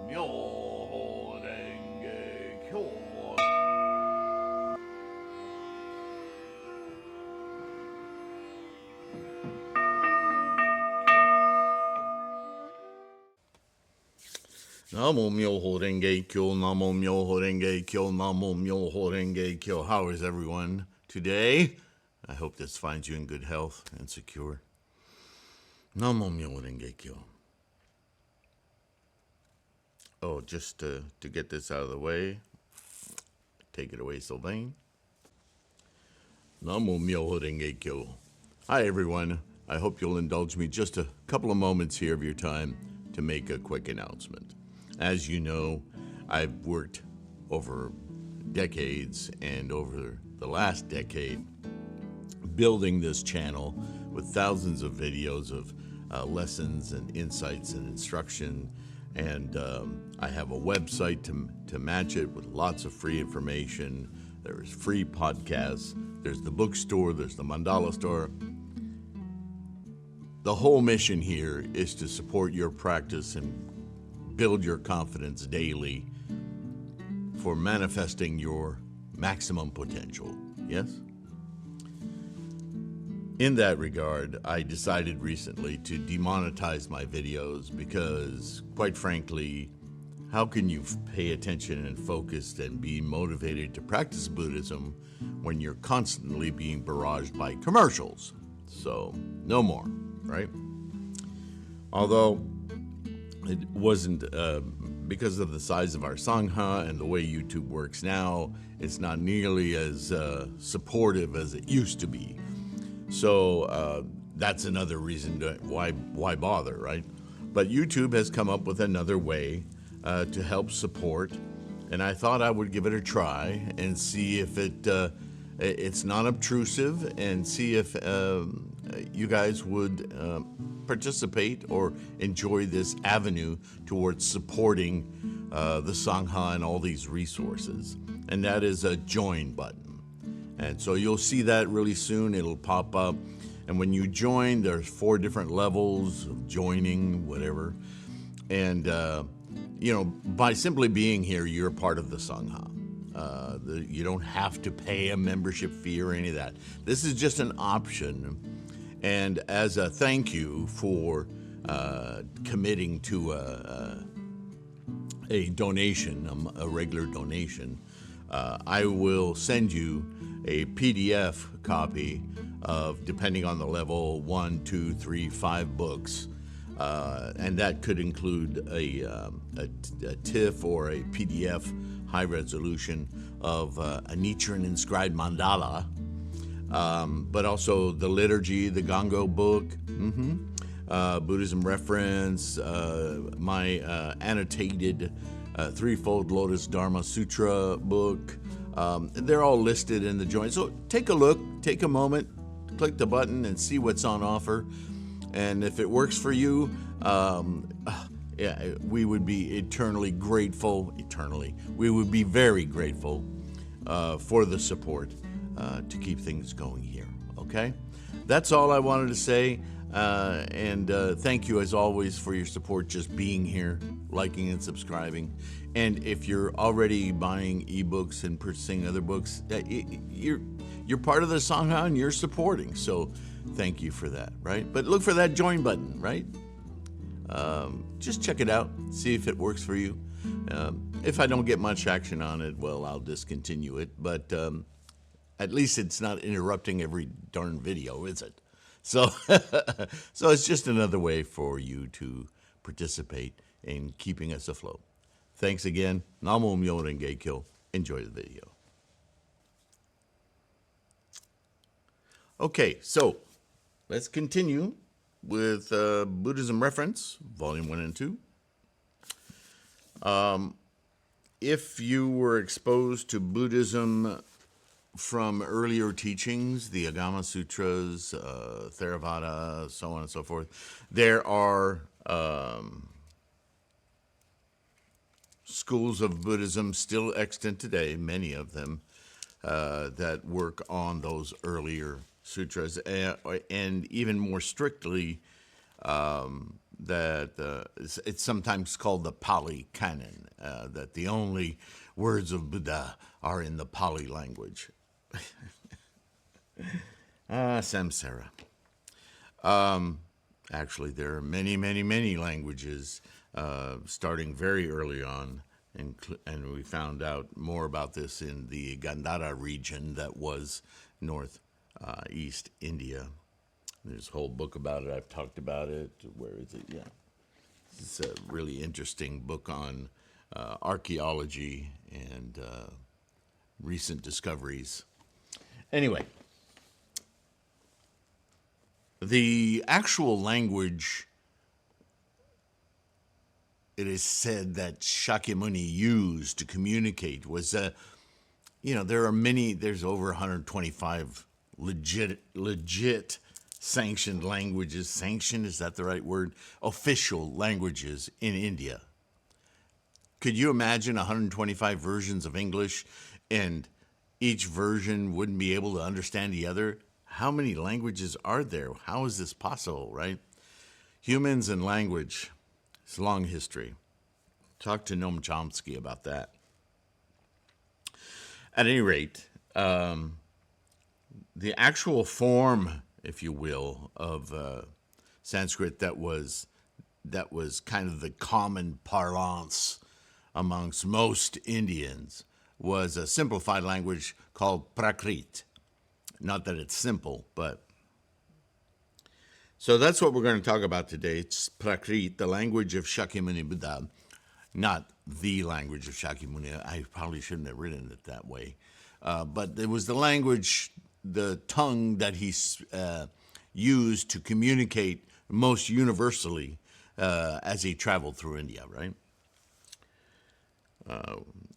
Myoho Renge Kyo. Namo Myoho Renge Kyo, Namo Myoho Renge Kyo, Namo Myoho Renge Kyo. How is everyone today? I hope this finds you in good health and secure. Namo Myoho Renge Kyo. Oh, just to get this out of the way, take it away, Sylvain. Namo Myoho Renge Kyo. Hi, everyone. I hope you'll indulge me just a couple of moments here of your time to make a quick announcement. As you know, I've worked over decades and over the last decade building this channel with thousands of videos of lessons and insights and instruction. And I have a website to match it with lots of free information. There's free podcasts. There's the bookstore. There's the mandala store. The whole mission here is to support your practice and build your confidence daily for manifesting your maximum potential. Yes? In that regard, I decided recently to demonetize my videos because, quite frankly, how can you pay attention and focus and be motivated to practice Buddhism when you're constantly being barraged by commercials? So, no more, right? Although it wasn't, because of the size of our Sangha and the way YouTube works now, it's not nearly as supportive as it used to be. So that's another reason why bother, right? But YouTube has come up with another way to help support, and I thought I would give it a try and see if it's not obtrusive, and see if you guys would participate or enjoy this avenue towards supporting the Sangha and all these resources. And that is a join button. And so you'll see that really soon. It'll pop up. And when you join, there's 4 different levels of joining, whatever. And, by simply being here, you're part of the Sangha. You don't have to pay a membership fee or any of that. This is just an option. And as a thank you for committing to a donation, a regular donation, I will send you a PDF copy of, depending on the level, 1, 2, 3, 5 books. And that could include a TIFF or a PDF high resolution of a Nichiren inscribed mandala, but also the liturgy, the Gango book, Buddhism Reference, my annotated Threefold Lotus Dharma Sutra book. They're all listed in the join. So take a look, take a moment, click the button and see what's on offer. And if it works for you, we would be eternally grateful. We would be very grateful for the support to keep things going here. Okay? That's all I wanted to say. And thank you, as always, for your support, just being here, liking and subscribing. And if you're already buying ebooks and purchasing other books, you're part of the Sangha and you're supporting. So thank you for that, right? But look for that join button, right? Just check it out, see if it works for you. If I don't get much action on it, well, I'll discontinue it. But at least it's not interrupting every darn video, is it? So, so it's just another way for you to participate in keeping us afloat. Thanks again. Namo Myoho Renge Kyo. Enjoy the video. Okay, so let's continue with Buddhism Reference, Volume 1 and 2. If you were exposed to Buddhism from earlier teachings, the Agama Sutras, Theravada, so on and so forth, there are schools of Buddhism still extant today, many of them, that work on those earlier sutras, and even more strictly, that it's sometimes called the Pali Canon, that the only words of Buddha are in the Pali language. Samsara. Actually, there are many, many, many languages starting very early on, and we found out more about this in the Gandhara region that was northeast India. There's a whole book about it. I've talked about it. Where is it? Yeah. It's a really interesting book on archaeology and recent discoveries. Anyway, the actual language, it is said that Shakyamuni used to communicate was, there's over 125 legit sanctioned languages. Sanctioned, is that the right word? Official languages in India. Could you imagine 125 versions of English and each version wouldn't be able to understand the other? How many languages are there? How is this possible, right? Humans and language, it's a long history. Talk to Noam Chomsky about that. At any rate, the actual form, if you will, of Sanskrit that was kind of the common parlance amongst most Indians was a simplified language called Prakrit. Not that it's simple, but... So that's what we're going to talk about today. It's Prakrit, the language of ShakyamuniBuddha, not the language of Shakyamuni. I probably shouldn't have written it that way. But it was the language, the tongue that he used to communicate most universally as he traveled through India, right?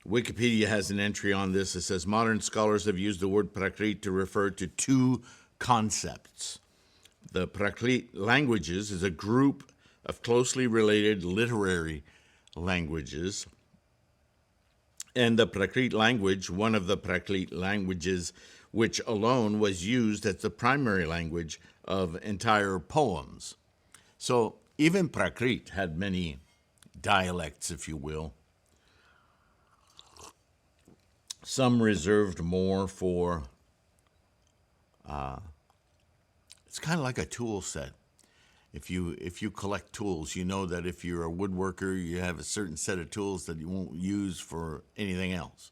Wikipedia has an entry on this. It says, modern scholars have used the word Prakrit to refer to two concepts. The Prakrit languages is a group of closely related literary languages. And the Prakrit language, one of the Prakrit languages, which alone was used as the primary language of entire poems. So even Prakrit had many dialects, if you will. Some reserved more for, it's kind of like a tool set. If you collect tools, you know that if you're a woodworker, you have a certain set of tools that you won't use for anything else.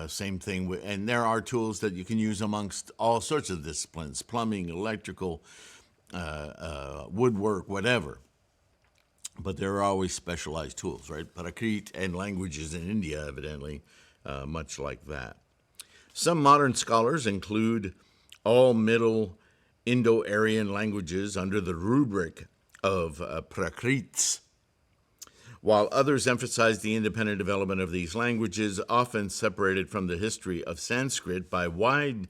Same thing, and there are tools that you can use amongst all sorts of disciplines, plumbing, electrical, woodwork, whatever. But there are always specialized tools, right? Prakrit and languages in India, evidently, much like that. Some modern scholars include all Middle Indo-Aryan languages under the rubric of Prakrits, while others emphasize the independent development of these languages, often separated from the history of Sanskrit by wide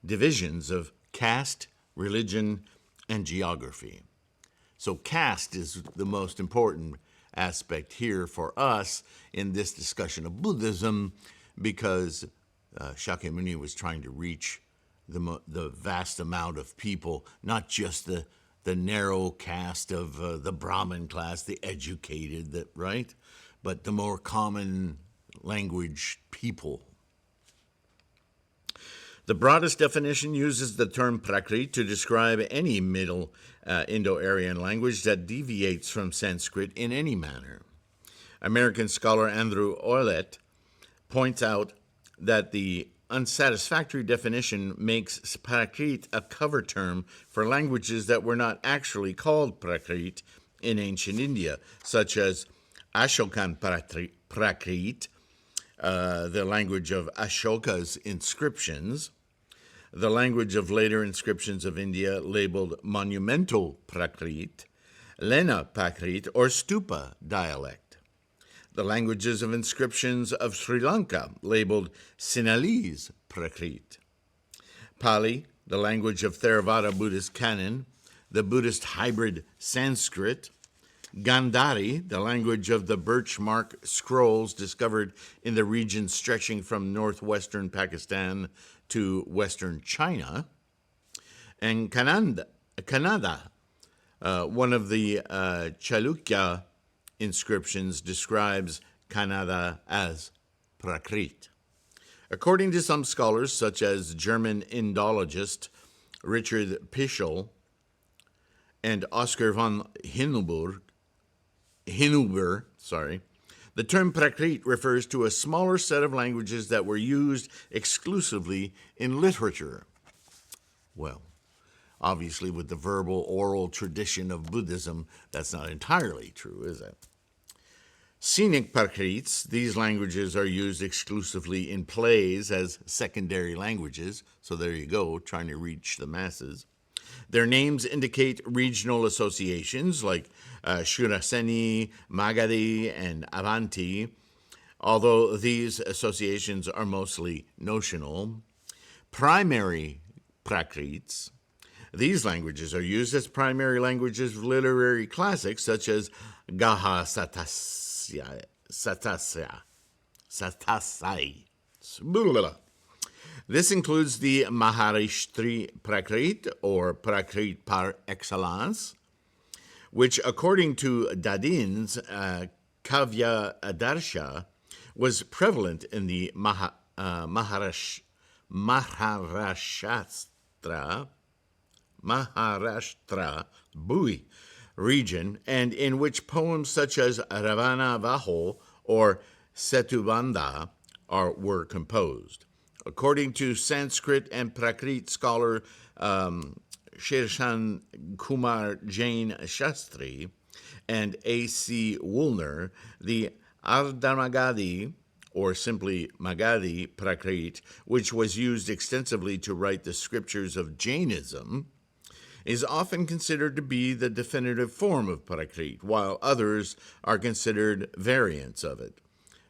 divisions of caste, religion, and geography. So caste is the most important aspect here for us in this discussion of Buddhism, because Shakyamuni was trying to reach the vast amount of people, not just the narrow caste of the Brahmin class, the educated, right? But the more common language people. The broadest definition uses the term Prakrit to describe any Middle Indo-Aryan language that deviates from Sanskrit in any manner. American scholar Andrew Ouellette points out that the unsatisfactory definition makes Prakrit a cover term for languages that were not actually called Prakrit in ancient India, such as Ashokan Prakrit, the language of Ashoka's inscriptions, the language of later inscriptions of India labeled Monumental Prakrit, Lena Prakrit, or Stupa dialect. The languages of inscriptions of Sri Lanka, labeled Sinhalese Prakrit. Pali, the language of Theravada Buddhist canon, the Buddhist hybrid Sanskrit. Gandhari, the language of the birchmark scrolls discovered in the region stretching from northwestern Pakistan to western China. And Kannada, One of the Chalukya inscriptions describes Kannada as Prakrit. According to some scholars, such as German Indologist Richard Pischel and Oscar von Hinnuber, the term Prakrit refers to a smaller set of languages that were used exclusively in literature. Well, obviously, with the verbal, oral tradition of Buddhism, that's not entirely true, is it? Scenic Prakrits, these languages are used exclusively in plays as secondary languages, so there you go, trying to reach the masses. Their names indicate regional associations like Shuraseni, Magadhi, and Avanti, although these associations are mostly notional. Primary Prakrits, these languages are used as primary languages of literary classics such as Gaha Satasai. This includes the Maharashtri Prakrit, or Prakrit par excellence, which, according to Dadin's Kavya Adarsha, was prevalent in the Maharashtra Bhui region, and in which poems such as Ravana Vaho or Setubandha were composed. According to Sanskrit and Prakrit scholar Shirshan Kumar Jain Shastri and A.C. Woolner, the Ardhamagadi, or simply Magadhi Prakrit, which was used extensively to write the scriptures of Jainism, is often considered to be the definitive form of Prakrit, while others are considered variants of it.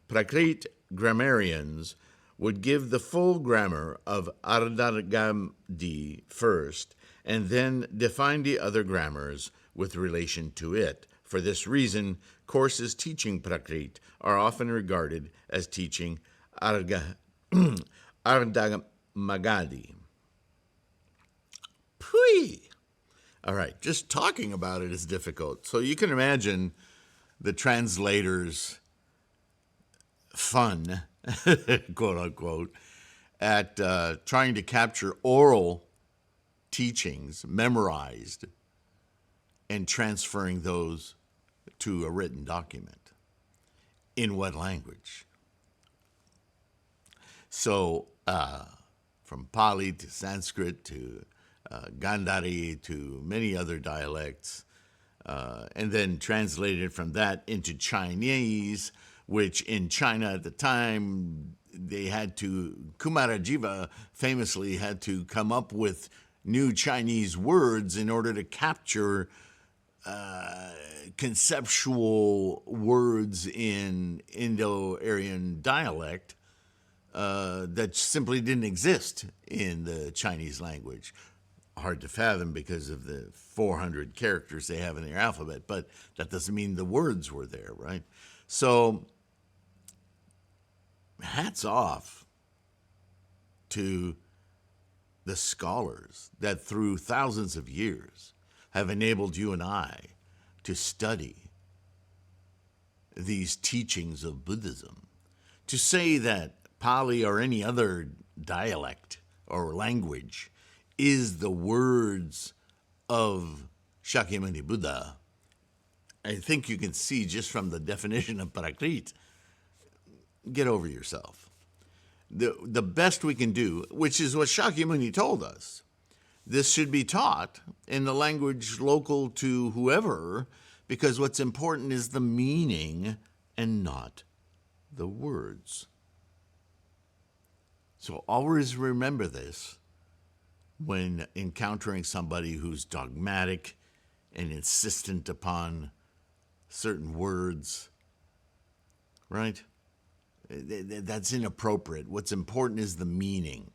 Prakrit grammarians would give the full grammar of Ardhamagadi first, and then define the other grammars with relation to it. For this reason, courses teaching Prakrit are often regarded as teaching Ardhamagadi. Pui! All right, just talking about it is difficult. So you can imagine the translator's fun, quote unquote, at trying to capture oral teachings memorized and transferring those to a written document. In what language? So from Pali to Sanskrit to Gandhari to many other dialects, and then translated from that into Chinese, which in China at the time, Kumarajiva famously had to come up with new Chinese words in order to capture conceptual words in Indo-Aryan dialect that simply didn't exist in the Chinese language. Hard to fathom because of the 400 characters they have in their alphabet, but that doesn't mean the words were there, right? So, hats off to the scholars that through thousands of years have enabled you and I to study these teachings of Buddhism. To say that Pali or any other dialect or language is the words of ShakyamuniBuddha, I think you can see just from the definition of Prakrit, get over yourself. The best we can do, which is what Shakyamuni told us, this should be taught in the language local to whoever, because what's important is the meaning and not the words. So always remember this when encountering somebody who's dogmatic and insistent upon certain words, right? That's inappropriate. What's important is the meaning.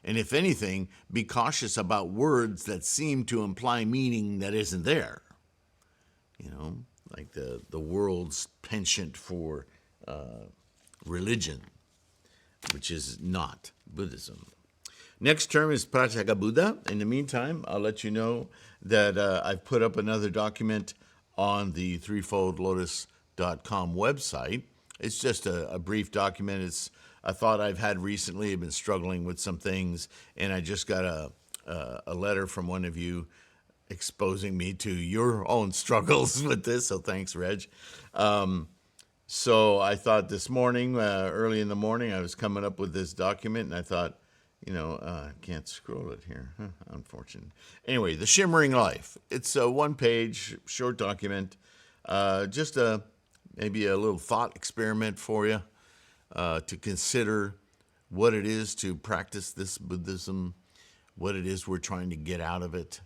And if anything, be cautious about words that seem to imply meaning that isn't there. You know, like the world's penchant for religion, which is not Buddhism. Next term is Pratyekabuddha. In the meantime, I'll let you know that I've put up another document on the threefoldlotus.com website. It's just a brief document. It's a thought I've had recently. I've been struggling with some things, and I just got a letter from one of you exposing me to your own struggles with this. So thanks, Reg. So I thought this morning, early in the morning, I was coming up with this document, and I thought, I can't scroll it here. Huh, unfortunate. Anyway, The Shimmering Life. It's a one-page short document, just maybe a little thought experiment for you to consider what it is to practice this Buddhism, what it is we're trying to get out of it.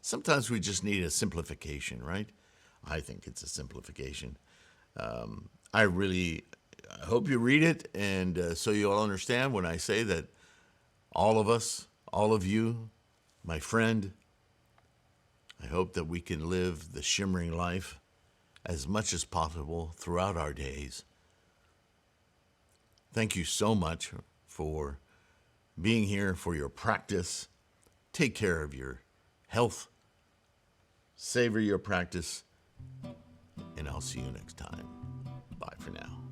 Sometimes we just need a simplification, right? I think it's a simplification. I hope you read it, and so you'll understand when I say that all of us, all of you, my friend, I hope that we can live the shimmering life as much as possible throughout our days. Thank you so much for being here, for your practice. Take care of your health. Savor your practice. And I'll see you next time. Bye for now.